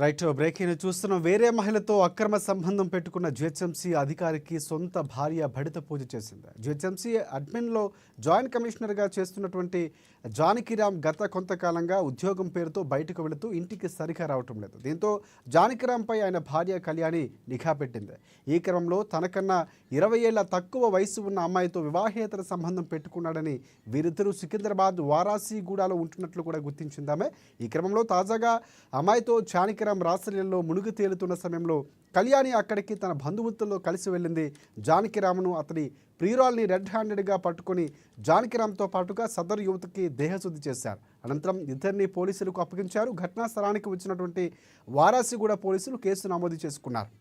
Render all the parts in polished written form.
Right breaking చూస్తున్నాం. వేరే మహిళతో అక్రమ సంబంధం పెట్టుకున్న జిహెచ్ఎంసీ అధికారికి సొంత భార్య బడిత పూజ చేసింది. జిహెచ్ఎంసీ అడ్మిన్లో జాయింట్ కమిషనర్గా చేస్తున్నటువంటి జానకిరామ్ గత కొంతకాలంగా ఉద్యోగం పేరుతో బయటకు వెళుతూ ఇంటికి సరిగా రావటం లేదు. దీంతో జానకిరామ్పై ఆయన భార్య కళ్యాణి నిఘా పెట్టింది. ఈ క్రమంలో తనకన్నా 20 ఏళ్ల తక్కువ వయసు ఉన్న అమ్మాయితో వివాహేతర సంబంధం పెట్టుకున్నాడని వీరిద్దరూ సికింద్రాబాద్ వారాసిగూడలో ఉంటున్నట్లు కూడా గుర్తించిందామె. ఈ క్రమంలో తాజాగా అమ్మాయితో జానకిరామ్ రాసలీలలో మునిగి తేలుతున్న సమయంలో కళ్యాణి అక్కడికి తన బంధువులతో కలిసి వెళ్ళింది. జానకిరామ్ను అతని ప్రియురాల్ని రెడ్ హ్యాండెడ్గా పట్టుకొని జానకిరామ్తో పాటుగా సదరు యువతికి దేహశుద్ధి చేశారు. అనంతరం ఇద్దరిని పోలీసులకు అప్పగించారు. ఘటనా స్థలానికి వచ్చినటువంటి వారాసిగూడ పోలీసులు కేసు నమోదు చేసుకున్నారు.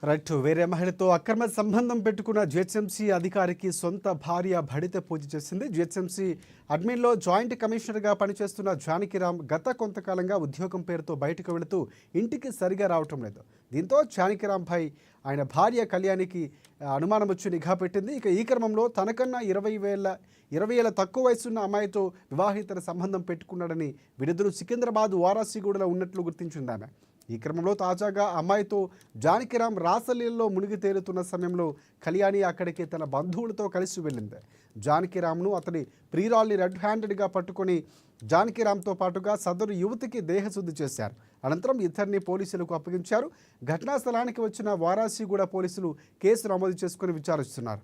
రైట్ వేరే మహిళతో అక్రమ సంబంధం పెట్టుకున్న జిహెచ్ఎంసీ అధికారికి సొంత భార్య బడిత పూజ చేసింది. జిహెచ్ఎంసీ అడ్మిన్లో జాయింట్ కమిషనర్గా పనిచేస్తున్న జానకిరామ్ గత కొంతకాలంగా ఉద్యోగం పేరుతో బయటకు వెళుతూ ఇంటికి సరిగా రావటం లేదు. దీంతో జానకిరామ్పై ఆయన భార్య కళ్యాణికి అనుమానం వచ్చి నిఘా పెట్టింది. ఇక ఈ క్రమంలో తనకన్నా 20 ఏళ్ల తక్కువ వయసున్న అమ్మాయితో వివాహేతర సంబంధం పెట్టుకున్నాడని వీరిద్దరూ సికింద్రాబాద్ వారాసిగూడలో ఉన్నట్లు గుర్తించింది ఆమె. ఈ క్రమంలో తాజాగా అమ్మాయితో జానకిరామ్ రాసలీలలో మునిగి తేలుతున్న సమయంలో కళ్యాణి అక్కడికి తన బంధువులతో కలిసి వెళ్ళింది. జానకిరామ్ను అతని ప్రియురాల్ని రెడ్ హ్యాండెడ్గా పట్టుకొని జానకిరామ్తో పాటుగా సదరు యువతికి దేహశుద్ధి చేశారు. అనంతరం ఇద్దరిని పోలీసులకు అప్పగించారు. ఘటనా స్థలానికి వచ్చిన వారాసిగూడ పోలీసులు కేసు నమోదు చేసుకుని విచారిస్తున్నారు.